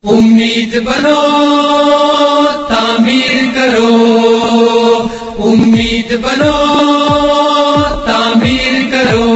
امید بنو تعمیر کرو، امید بنو تعمیر کرو،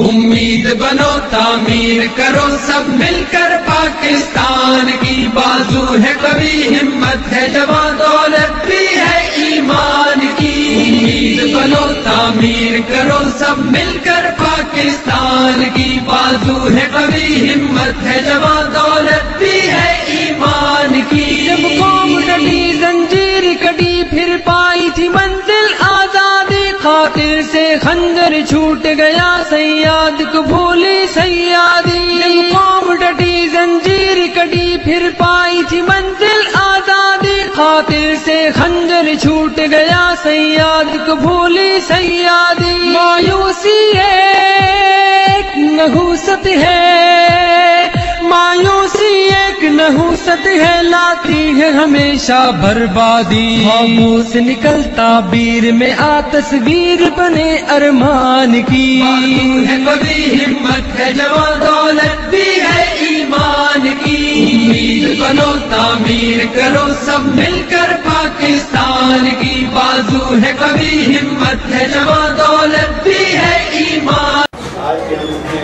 امید بنو تعمیر کرو، سب مل کر پاکستان کی بازو ہے کبھی، ہمت ہے جوان، دولت بھی ہے ایمان کی، امید بنو تعمیر کرو، سب مل کر پاکستان کی بازو ہے کبھی، ہمت ہے جوان، دولت بھی ہے ایمان کی۔ جب قوم ڈٹی زنجیر کٹی پھر پائی تھی منزل آزادی، خاطر سے خنجر چھوٹ گیا سیاد کو بھولی سیادی، جب قوم ڈٹی زنجیر کٹی پھر پائی تھی منزل آزادی، خاطر سے خنجر چھوٹ گیا سیاد کو بھولی سیادی، مایوسی ایک نحوست ہے، مایوسی ایک نحوست ہے، لاتی ہے ہمیشہ بربادی، خاموش نکل تعبیر میں آ تصویر بنے ارمان کی، بازو ہے کبھی، ہمت ہے جوان، دولت بھی ہے ایمان کی، امید بنو تعمیر کرو، سب مل کر پاکستان کی بازو ہے کبھی، ہمت ہے جوان، دولت بھی ہے ایمان۔ آج کے ہم اپنے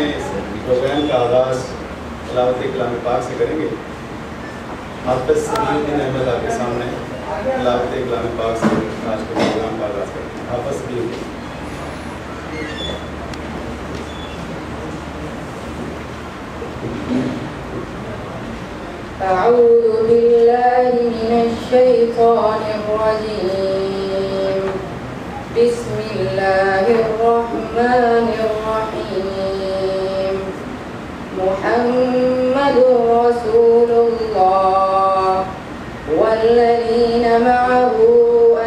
پروگرام کا آغاز تلاوت کلام پاک سے کریں گے۔ حافظ سمیع الدین احمد آپ کے سامنے تلاوت کلام پاک سے آج کے پروگرام کا آغاز کرتے ہیں۔ حافظ سمیع الدین۔ أعوذ بالله من الشيطان الرجيم، بسم الله الرحمن الرحيم، محمد رسول الله والذين معه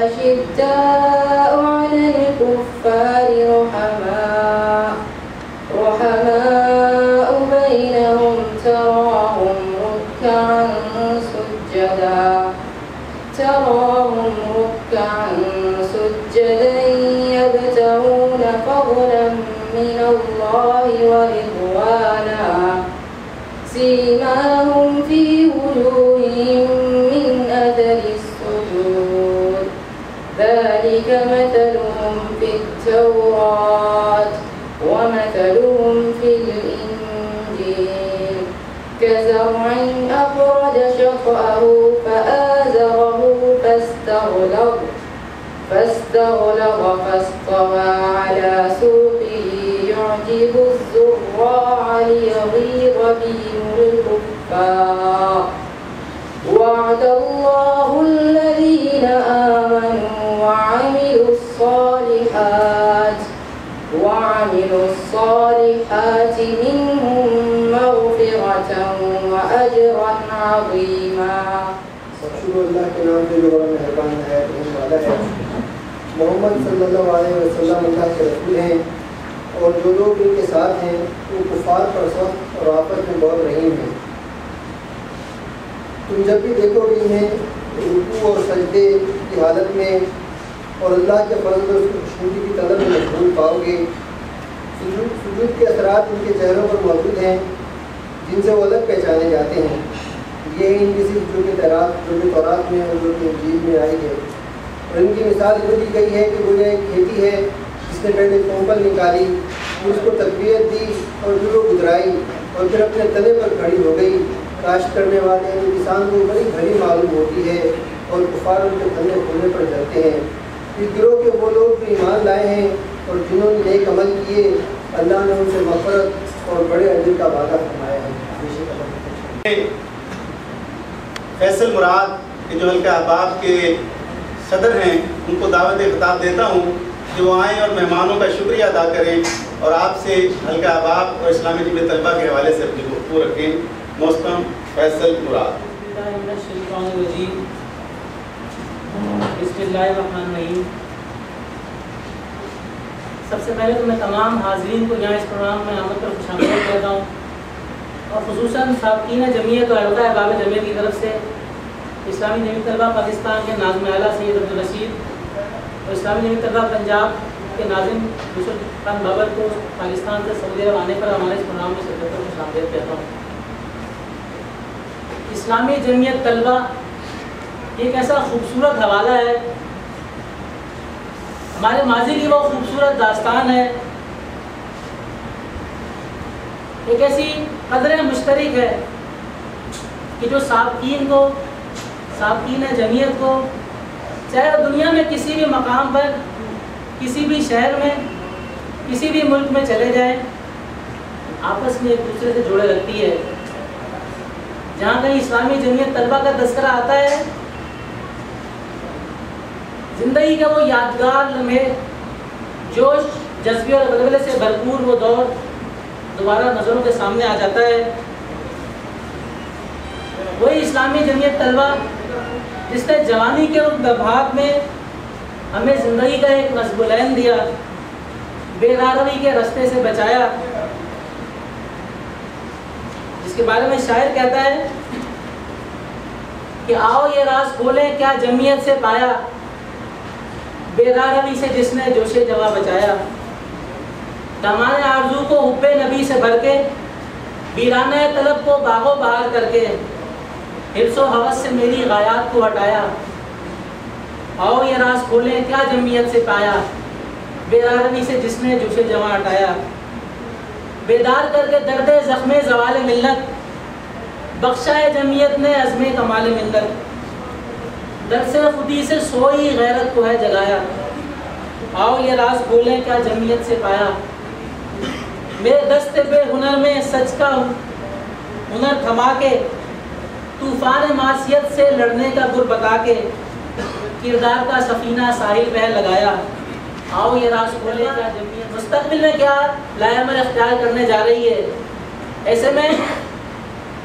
أشداء على الكفار رحماء بينهم، تراهم ركعا سجدا يبتغون فضلا من الله ورضوانا، سيماهم في وجوههم من أثر السجود، ذلك مثلهم في التوراة ومثلهم في الإنجيل، كزرع أخرج شطأه فآزره فاستغلظ فاستوى على سوقه يعجب الزراع ليغيظ بهم الكفار، وعد الله الذين آمنوا وعملوا الصالحات منهم مغفرة وأجرا عظيما۔ شکر اللہ کے نام سے جو بڑا مہربان ہے، رحم والا ہے۔ محمد صلی اللہ علیہ وسلم اللہ کے رسول ہیں، اور جو لوگ ان کے ساتھ ہیں وہ کفار پر سخت اور آپس میں بہت رحیم ہیں۔ تم جب بھی دیکھو گے انہیں رکوع اور سجدے کی حالت میں اور اللہ کے فضل اور خوشنودی کی طلب میں مشغول پاؤ گے۔ سجود کے اثرات ان کے چہروں پر موجود ہیں جن سے وہ الگ پہچانے جاتے ہیں، یہ ان کی صرف جو کہ تورات میں اور جو کہ انجیل میں آئی ہے، اور ان کی مثال یہ دی گئی ہے کہ وہ ایک کھیتی ہے جس نے پہلے کومپل نکالی، اس کو تقویت دی اور پھر وہ گدرائی اور پھر اپنے تنے پر کھڑی ہو گئی۔ کاشت کرنے والے کسان کو بڑی گھڑی معلوم ہوتی ہے اور کفار ان کے تنے کھولنے پر جلتے ہیں۔ اس گروہ کے وہ لوگ جو ایمان لائے ہیں اور جنہوں نے نیک عمل کیے، اللہ نے ان سے مغفرت اور بڑے اجر کا وعدہ فرمایا ہے۔ فیصل مراد جو حلقہ احباب کے صدر ہیں، ان کو دعوت خطاب دیتا ہوں کہ وہ آئیں اور مہمانوں کا شکریہ ادا کریں اور آپ سے حلقہ احباب اور اسلامی جمعیت طلبہ کے حوالے سے اپنی گفتگو رکھیں۔ محترم فیصل مراد۔ بسم اللہ الرحمن الرحیم۔ سب سے پہلے تو میں تمام حاضرین کو یہاں اس پروگرام میں آمد پر خوش آمدید کہتا ہوں، اور خصوصاً سابقین جمعیت اور حلقہ احباب جمعیت کی طرف سے اسلامی جمعیت طلبہ پاکستان کے ناظم اعلیٰ سید عبدالرشید اور اسلامی جمعیت طلبہ پنجاب کے ناظم یوسف خان بابر کو پاکستان سے سعودی عرب آنے پر ہمارے اس پروگرام میں شرکت پر خوش آمدید کہتا ہوں۔ اسلامی جمعیت طلبہ ایک ایسا خوبصورت حوالہ ہے، ہمارے ماضی کی وہ خوبصورت داستان ہے، ایک ایسی قدر مشترک ہے کہ جو سابقین جمعیت کو چاہے وہ دنیا میں کسی بھی مقام پر، کسی بھی شہر میں، کسی بھی ملک میں چلے جائیں، آپس میں ایک دوسرے سے جوڑے رکھتی ہے۔ جہاں کہیں اسلامی جمعیت طلبہ کا تذکرہ آتا ہے، زندگی کا وہ یادگار لمحے، جوش جذبے اور ولولے سے بھرپور وہ دور دوبارہ نظروں کے سامنے آ جاتا ہے۔ وہی اسلامی جمعیت طلبہ جس نے جوانی کے ان لمحات میں ہمیں زندگی کا ایک نصب العین دیا، بے راروی کے رستے سے بچایا، جس کے بارے میں شاعر کہتا ہے کہ آؤ یہ راز کھولیں کیا جمعیت سے پایا، بے راروی سے جس نے جوش جوا بچایا، دامان آرزو کو حب نبی سے بھر کے، ویرانہ طلب کو باغ و بہار کر کے، حرص و ہوس سے میری غایات کو ہٹایا، آؤ یہ راز کھولیں کیا جمعیت سے پایا، بے راروی سے جس نے جوش جوا ہٹایا، بیدار کر کے درد زخم زوال ملت، بخشا ہے جمعیت نے عزم کمال ملت، در سے خودی سے سوئی غیرت کو ہے جگایا، آؤ یہ راز کھولیں کیا جمعیت سے پایا، میرے دست بے ہنر میں سچ کا ہنر تھما کے، طوفان معصیت سے لڑنے کا گر بتا کے، کردار کا سفینہ ساحل پہ لگایا، آؤ یہ راز کھولیں کیا جمعیت، مستقبل میں کیا لائحہ اختیار کرنے جا رہی ہے۔ ایسے میں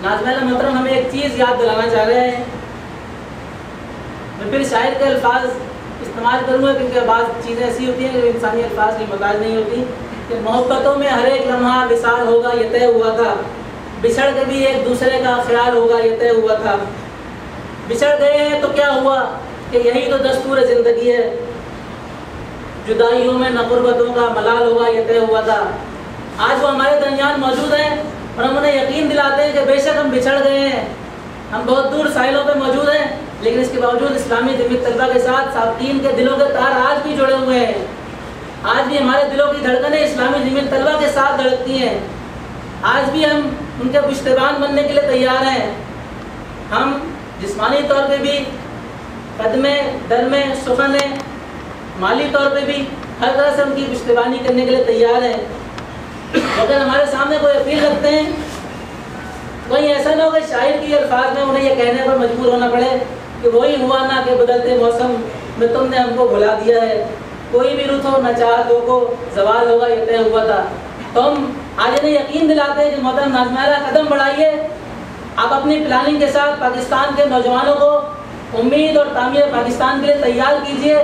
ناظرین محترم ہمیں ایک چیز یاد دلانا چاہ رہے ہیں، میں پھر شاعر کے الفاظ استعمال کروں گا کیونکہ بعض چیزیں ایسی ہوتی ہیں کہ انسانی الفاظ کی محتاج نہیں ہوتی، کہ محبتوں میں ہر ایک لمحہ وصال ہوگا یہ طے ہوا تھا، بچھڑ کے بھی ایک دوسرے کا خیال ہوگا یہ طے ہوا تھا، بچھڑ گئے ہیں تو کیا ہوا کہ یہی تو دستور زندگی ہے، جدائیوں میں نہ غربتوں کا ملال ہوگا یہ طے ہوا تھا۔ آج وہ ہمارے درمیان موجود ہیں اور ہم انہیں یقین دلاتے ہیں کہ بے شک ہم بچھڑ گئے ہیں، ہم بہت دور ساحلوں پہ موجود ہیں، لیکن اس کے باوجود اسلامی جمعیت طلبہ کے ساتھ سابقین کے دلوں کے تار آج بھی جڑے ہوئے ہیں، آج بھی ہمارے دلوں کی دھڑکنیں اسلامی جمعیت طلبہ کے ساتھ دھڑکتی ہیں، آج بھی ہم ان کے پشتیبان بننے کے لیے تیار ہیں، ہم جسمانی طور پہ بھی، قدمے درمے سخن مالی طور پہ بھی ہر طرح سے ان کی پشتیبانی کرنے کے لیے تیار ہیں، اگر ہمارے سامنے کوئی اپیل رکھتے ہیں کہیں ایسا نہ ہو کہ شاعر کی الفاظ میں انہیں یہ کہنے پر مجبور ہونا پڑے کہ وہی ہوا نہ کہ بدلتے موسم میں تم نے ہم کو بھلا دیا ہے، کوئی بھی رت ہو نہ چاہتوں کو زوال ہوگا یہ طے ہوا تھا۔ تو ہم آج انہیں یقین دلاتے ہیں کہ محترم ناظرین قدم بڑھائیے، آپ اپنی پلاننگ کے ساتھ پاکستان کے نوجوانوں کو امید اور تعمیر پاکستان کے لیے تیار کیجیے،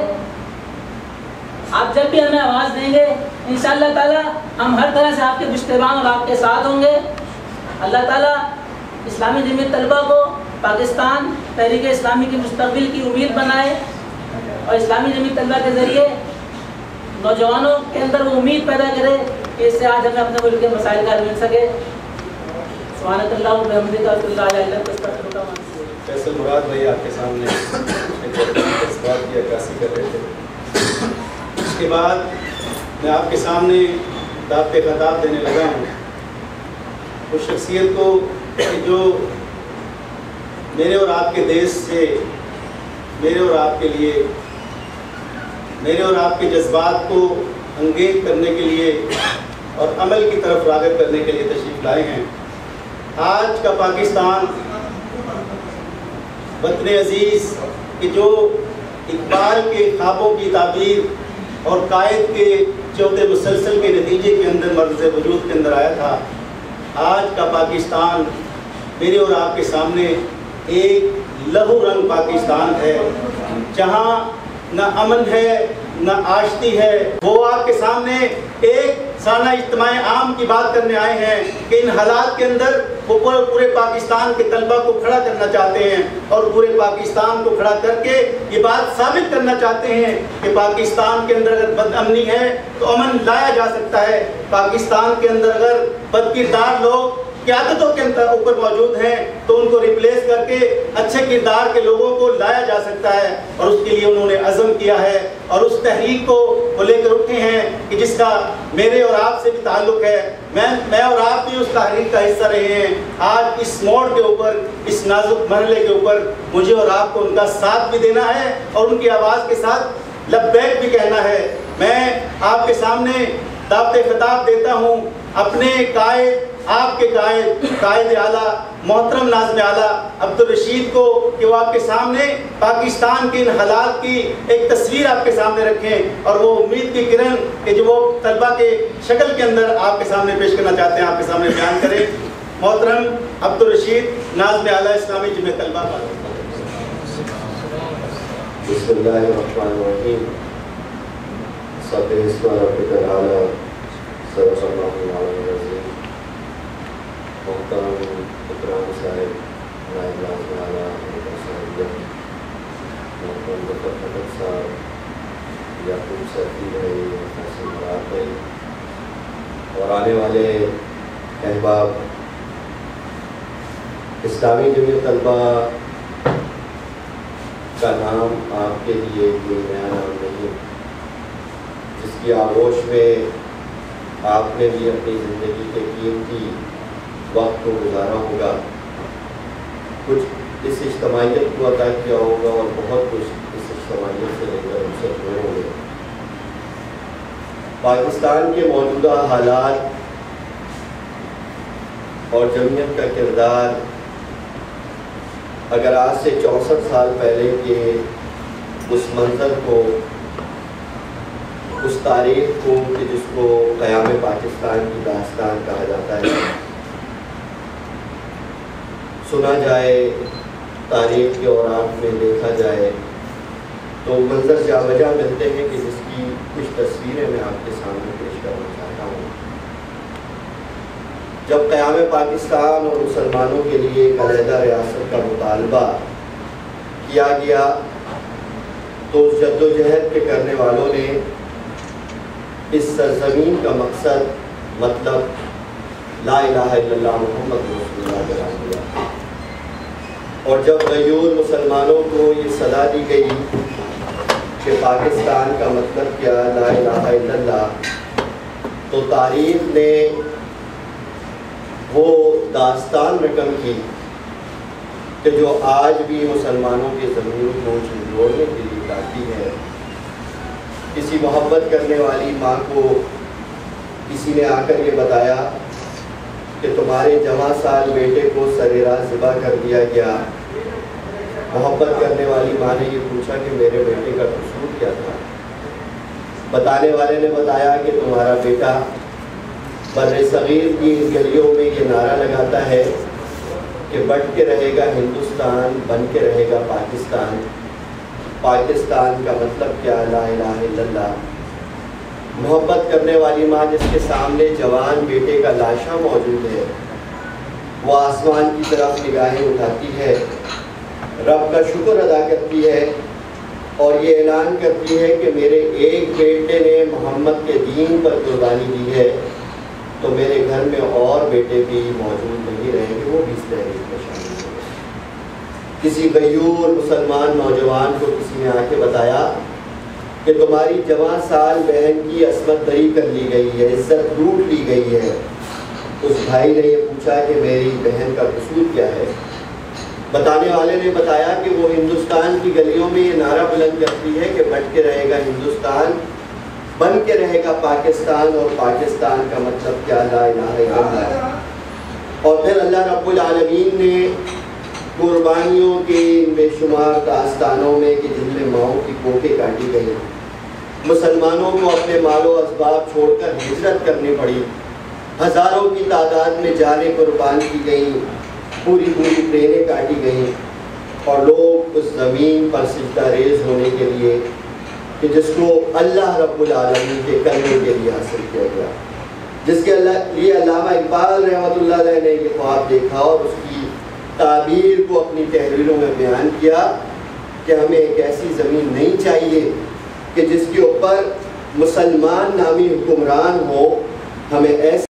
آپ جب بھی ہمیں آواز دیں گے انشاءاللہ تعالی ہم ہر طرح سے آپ کے پشتیبان اور آپ کے ساتھ ہوں گے۔ اللہ تعالیٰ اسلامی جمعیت طلبہ کو پاکستان تحریک اسلامی کی مستقبل کی امید بنائے اور اسلامی جمعیت طلبہ کے ذریعے نوجوانوں کے اندر وہ امید پیدا کرے کہ اس سے آج ہمیں اپنے ملک کے مسائل کا حل مل سکے۔ سبحانک اللہم و بحمدک اشہد ان لا الہ الا انت استغفرک و اتوب الیک۔ فیصل مراد بھائی آپ کے سامنے اس بات کی عکاسی کر رہے تھے، اس کے بعد میں آپ کے سامنے دعوت خطاب دینے لگا ہوں اس شخصیت کو جو میرے اور آپ کے دیش سے، میرے اور آپ کے لیے، میرے اور آپ کے جذبات کو انگیز کرنے کے لیے اور عمل کی طرف راغب کرنے کے لیے تشریف لائے ہیں۔ آج کا پاکستان وطن عزیز کہ جو اقبال کے خوابوں کی تعبیر اور قائد کے چوتھے مسلسل کے نتیجے کے اندر مرز وجود کے اندر آیا تھا، آج کا پاکستان میرے اور آپ کے سامنے ایک لہو رنگ پاکستان ہے، جہاں نہ امن ہے نہ آشتی ہے۔ وہ آپ کے سامنے ایک سالہ اجتماع عام کی بات کرنے آئے ہیں کہ ان حالات کے اندر وہ پورے پاکستان کے طلبہ کو کھڑا کرنا چاہتے ہیں اور پورے پاکستان کو کھڑا کر کے یہ بات ثابت کرنا چاہتے ہیں کہ پاکستان کے اندر اگر بد امنی ہے تو امن لایا جا سکتا ہے، پاکستان کے اندر اگر بد کردار لوگ قیادتوں کے اوپر موجود ہیں تو ان کو ریپلیس کر کے اچھے کردار کے لوگوں کو لایا جا سکتا ہے، اور اس کے لیے انہوں نے عزم کیا ہے اور اس تحریک کو وہ لے کر اٹھے ہیں کہ جس کا میرے اور آپ سے بھی تعلق ہے۔ میں اور آپ بھی اس تحریک کا حصہ رہے ہیں۔ آج اس موڑ کے اوپر، اس نازک مرحلے کے اوپر مجھے اور آپ کو ان کا ساتھ بھی دینا ہے اور ان کی آواز کے ساتھ لبیک بھی کہنا ہے۔ میں آپ کے سامنے دعوت خطاب دیتا ہوں اپنے قائد، آپ کے قائد اعلیٰ محترم ناظم اعلیٰ عبدالرشید کو کہ وہ آپ کے سامنے پاکستان کے ان حالات کی ایک تصویر آپ کے سامنے رکھیں اور وہ امید کی کرن کہ جو وہ طلبہ کے شکل کے اندر آپ کے سامنے پیش کرنا چاہتے ہیں آپ کے سامنے بیان کریں۔ محترم عبدالرشید ناظم اعلیٰ اسلامی جمعیت طلبہ بسم اللہ الرحمن الرحیم صدر اسم ربک الاعلی صدق اللہ العظیم العظیم محترم اکرام صاحب نائب ناظم اعلیٰ محترم ڈاکٹر فقط صاحب یعقوب سیفی بھائی حسین مراد بھائی اور آنے والے احباب، اسلامی جمعیت طلبہ کا نام آپ کے لیے کوئی نیا نام نہیں، جس کی آغوش میں آپ نے بھی اپنی زندگی کے قیمتی وقت کو گزارا ہوگا، کچھ اس اجتماعیت کو عطا کیا ہوگا اور بہت کچھ اس اجتماعیت سے لے کر ان سے ہوئے ہوں گے۔ پاکستان کے موجودہ حالات اور جمعیت کا کردار اگر آج سے 64 سال پہلے کے اس منظر کو، اس تاریخ کو کہ جس کو قیام پاکستان کی داستان کہا جاتا ہے، سنا جائے، تاریخ کے اوراق میں دیکھا جائے تو منظر جا بجا ملتے ہیں کہ جس کی کچھ تصویریں میں آپ کے سامنے پیش کرنا چاہتا ہوں۔ جب قیام پاکستان اور مسلمانوں کے لیے ایک علیحدہ ریاست کا مطالبہ کیا گیا تو اس جد و جہد کے کرنے والوں نے اس سرزمین کا مقصد، مطلب لا الہ الا اللہ محمد رسول اللہ قرار دیا، اور جب غیور مسلمانوں کو یہ صدا دی گئی کہ پاکستان کا مطلب کیا لا الہ الا اللہ، تو تاریخ نے وہ داستان رقم کی کہ جو آج بھی مسلمانوں کے ضمیر کو جھنجھوڑنے کے لیے کافی ہے۔ کسی محبت کرنے والی ماں کو کسی نے آ کر یہ بتایا کہ تمہارے جوان سال بیٹے کو سرِ راہ ذبح کر دیا گیا۔ محبت کرنے والی ماں نے یہ پوچھا کہ میرے بیٹے کا قصور کیا تھا؟ بتانے والے نے بتایا کہ تمہارا بیٹا بر صغیر کی گلیوں میں یہ نعرہ لگاتا ہے کہ بٹ کے رہے گا ہندوستان، بن کے رہے گا پاکستان۔ پاکستان کا مطلب کیا؟ لا الہ الا اللہ۔ محبت کرنے والی ماں جس کے سامنے جوان بیٹے کا لاشا موجود ہے، وہ آسمان کی طرف نگاہیں اٹھاتی ہے، رب کا شکر ادا کرتی ہے اور یہ اعلان کرتی ہے کہ میرے ایک بیٹے نے محمد کے دین پر قربانی دی ہے تو میرے گھر میں اور بیٹے بھی موجود نہیں رہیں گے، وہ بھی اس تحریک میں شامل ہوں گے۔ کسی غیور مسلمان نوجوان کو کسی نے آ کے بتایا کہ تمہاری جوان سال بہن کی عصمت دری کر لی گئی ہے، عزت لوٹ لی گئی ہے۔ اس بھائی نے یہ پوچھا کہ میری بہن کا قصور کیا ہے؟ بتانے والے نے بتایا کہ وہ ہندوستان کی گلیوں میں یہ نعرہ بلند کرتی ہے کہ بٹ کے رہے گا ہندوستان، بن کے رہے گا پاکستان، اور پاکستان کا مطلب کیا؟ لا الہ الا اللہ۔ اور پھر اللہ رب العالمین نے قربانیوں کے بے شمار داستانوں میں کہ جن میں ماؤں کی کوکھیں کاٹی گئی، مسلمانوں کو اپنے مال و اسباب چھوڑ کر ہجرت کرنی پڑی، ہزاروں کی تعداد میں جانیں قربان کی گئیں، پوری ٹرینیں کاٹی گئیں، اور لوگ اس زمین پر سجدہ ریز ہونے کے لیے کہ جس کو اللہ رب العالمین کے کلمے کے لیے حاصل کیا گیا، جس کے لیے علامہ اقبال رحمۃ اللہ علیہ نے یہ خواب دیکھا اور اس کی تعبیر کو اپنی تحریروں میں بیان کیا کہ ہمیں ایک ایسی زمین نہیں چاہیے کہ جس کے اوپر مسلمان نامی حکمران ہو، ہمیں ایسے